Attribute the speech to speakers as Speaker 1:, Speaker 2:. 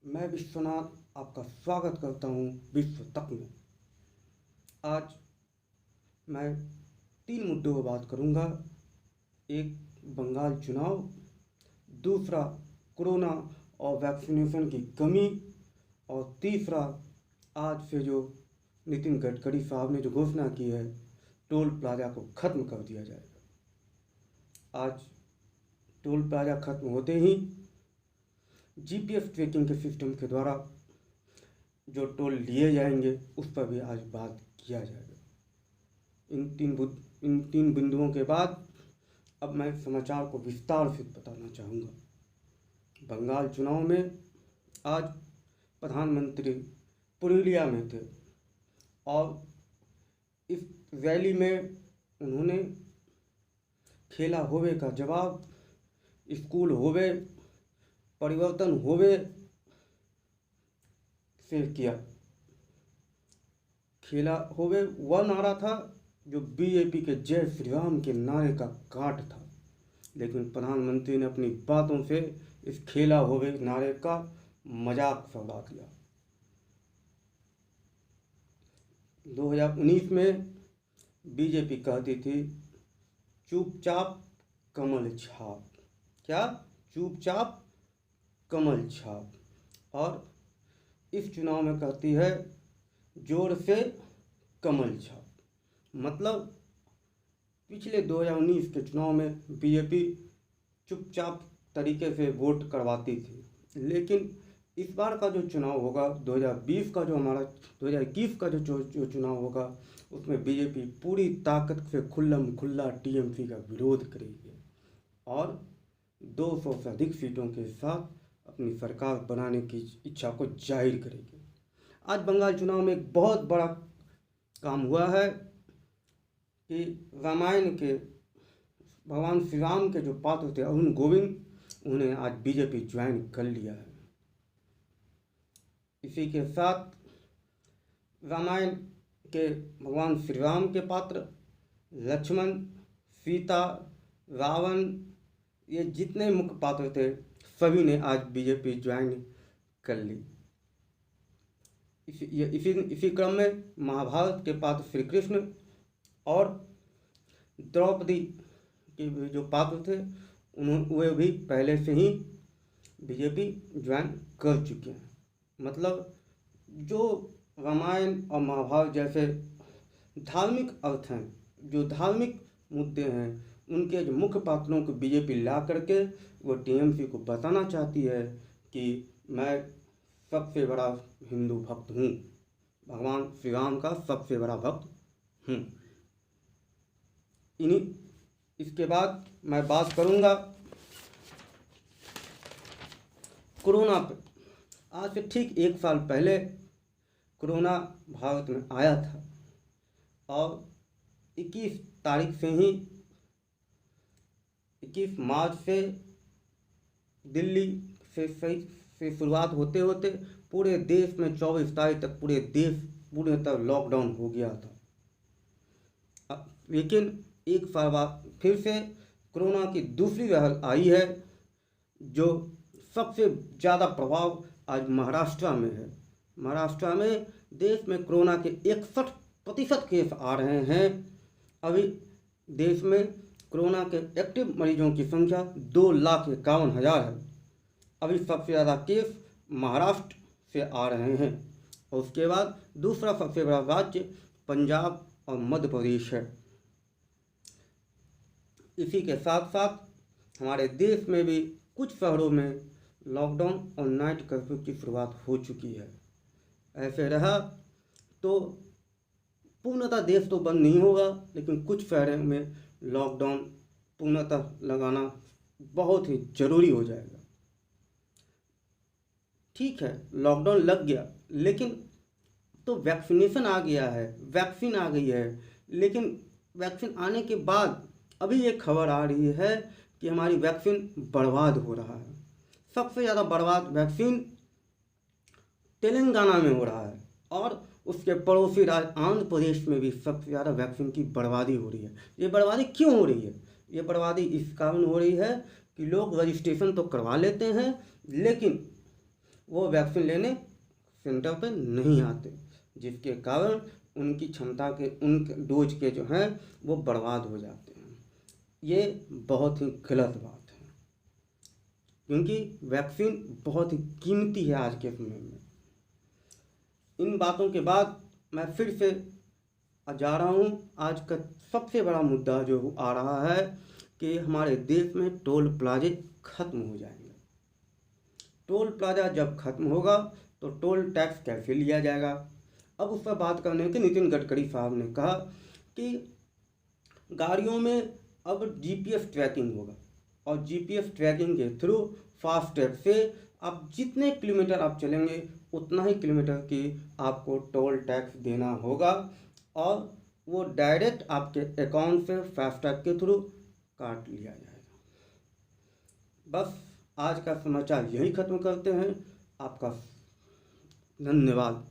Speaker 1: मैं विश्वनाथ आपका स्वागत करता हूँ विश्व तक में। आज मैं 3 मुद्दों पर बात करूँगा। एक, बंगाल चुनाव। दूसरा, कोरोना और वैक्सीनेशन की कमी। और तीसरा, आज से जो नितिन गडकरी साहब ने जो घोषणा की है, टोल प्लाजा को ख़त्म कर दिया जाएगा। आज टोल प्लाजा ख़त्म होते ही जीपीएस ट्रैकिंग के सिस्टम के द्वारा जो टोल लिए जाएंगे उस पर भी आज बात किया जाएगा। इन तीन बिंदुओं के बाद अब मैं समाचार को विस्तार से बताना चाहूँगा। बंगाल चुनाव में आज प्रधानमंत्री पुरुलिया में थे और इस रैली में उन्होंने खेला होवे का जवाब, स्कूल होवे परिवर्तन होवे से किया। खेला होवे वह नारा था जो बीजेपी के जय श्री राम के नारे का काट था, लेकिन प्रधानमंत्री ने अपनी बातों से इस खेला होवे नारे का मजाक सा उड़ा दिया। 2019 में बीजेपी कहती थी चुपचाप कमल छाप। क्या? चुपचाप कमल छाप। और इस चुनाव में कहती है जोर से कमल छाप। मतलब पिछले 2019 के चुनाव में बीजेपी चुपचाप तरीके से वोट करवाती थी, लेकिन इस बार का जो चुनाव होगा 2020 का जो हमारा 2021 का जो चुनाव होगा उसमें बीजेपी पूरी ताकत से खुल्लम खुल्ला टीएमसी का विरोध करेगी और 200 से अधिक सीटों के साथ अपनी सरकार बनाने की इच्छा को जाहिर करेगी। आज बंगाल चुनाव में एक बहुत बड़ा काम हुआ है कि रामायण के भगवान श्री राम के जो पात्र थे अरुण गोविंद, उन्हें आज बीजेपी ज्वाइन कर लिया है। इसी के साथ रामायण के भगवान श्री राम के पात्र लक्ष्मण, सीता, रावण, ये जितने मुख्य पात्र थे सभी ने आज बीजेपी ज्वाइन कर ली। इसी क्रम में महाभारत के पात्र श्री कृष्ण और द्रौपदी के जो पात्र थे वे भी पहले से ही बीजेपी ज्वाइन कर चुके हैं। मतलब जो रामायण और महाभारत जैसे धार्मिक अर्थ हैं, जो धार्मिक मुद्दे हैं, उनके जो मुख्य पात्रों को बीजेपी ला करके वो टीएमसी को बताना चाहती है कि मैं सबसे बड़ा हिंदू भक्त हूँ, भगवान श्री राम का सबसे बड़ा भक्त हूँ। इसके बाद मैं बात करूँगा कोरोना पे। आज से ठीक 1 साल पहले कोरोना भारत में आया था और 21 तारीख से ही 21 मार्च से दिल्ली से शुरुआत होते होते पूरे देश में 24 तारीख तक पूरे देश पूरे तरह लॉकडाउन हो गया था। लेकिन 1 साल बाद फिर से कोरोना की दूसरी लहर आई है, जो सबसे ज़्यादा प्रभाव आज महाराष्ट्र में है। महाराष्ट्र में देश में कोरोना के 61% केस आ रहे हैं। अभी देश में कोरोना के एक्टिव मरीजों की संख्या 2,51,000 है। अभी सबसे ज़्यादा केस महाराष्ट्र से आ रहे हैं और उसके बाद दूसरा सबसे बड़ा राज्य पंजाब और मध्य प्रदेश है। इसी के साथ साथ हमारे देश में भी कुछ शहरों में लॉकडाउन और नाइट कर्फ्यू की शुरुआत हो चुकी है। ऐसे रहा तो पूर्णतः देश तो बंद नहीं होगा, लेकिन कुछ शहरों में लॉकडाउन पूर्णतः लगाना बहुत ही ज़रूरी हो जाएगा। ठीक है, लॉकडाउन लग गया, लेकिन तो वैक्सीनेशन आ गया है, वैक्सीन आ गई है, लेकिन वैक्सीन आने के बाद अभी ये खबर आ रही है कि हमारी वैक्सीन बर्बाद हो रहा है। सबसे ज़्यादा बर्बाद वैक्सीन तेलंगाना में हो रहा है और उसके पड़ोसी राज्य आंध्र प्रदेश में भी सबसे ज़्यादा वैक्सीन की बर्बादी हो रही है। ये बर्बादी क्यों हो रही है? ये बर्बादी इस कारण हो रही है कि लोग रजिस्ट्रेशन तो करवा लेते हैं, लेकिन वो वैक्सीन लेने सेंटर पे नहीं आते, जिसके कारण उनकी क्षमता के उनके डोज के जो हैं वो बर्बाद हो जाते हैं। ये बहुत ही गलत बात है, क्योंकि वैक्सीन बहुत ही कीमती है आज के समय में। इन बातों के बाद मैं फिर से जा रहा हूँ, आज का सबसे बड़ा मुद्दा जो आ रहा है कि हमारे देश में टोल प्लाजे खत्म हो जाएंगे। टोल प्लाजा जब खत्म होगा तो टोल टैक्स कैसे लिया जाएगा। अब उस पर बात करने के नितिन गडकरी साहब ने कहा कि गाड़ियों में अब जीपीएस ट्रैकिंग होगा और जीपीएस ट्रैकिंग के थ्रू फास्टैग से आप जितने किलोमीटर आप चलेंगे उतना ही किलोमीटर की आपको टोल टैक्स देना होगा और वो डायरेक्ट आपके अकाउंट से फास्टैग के थ्रू काट लिया जाएगा। बस आज का समाचार यही ख़त्म करते हैं। आपका धन्यवाद।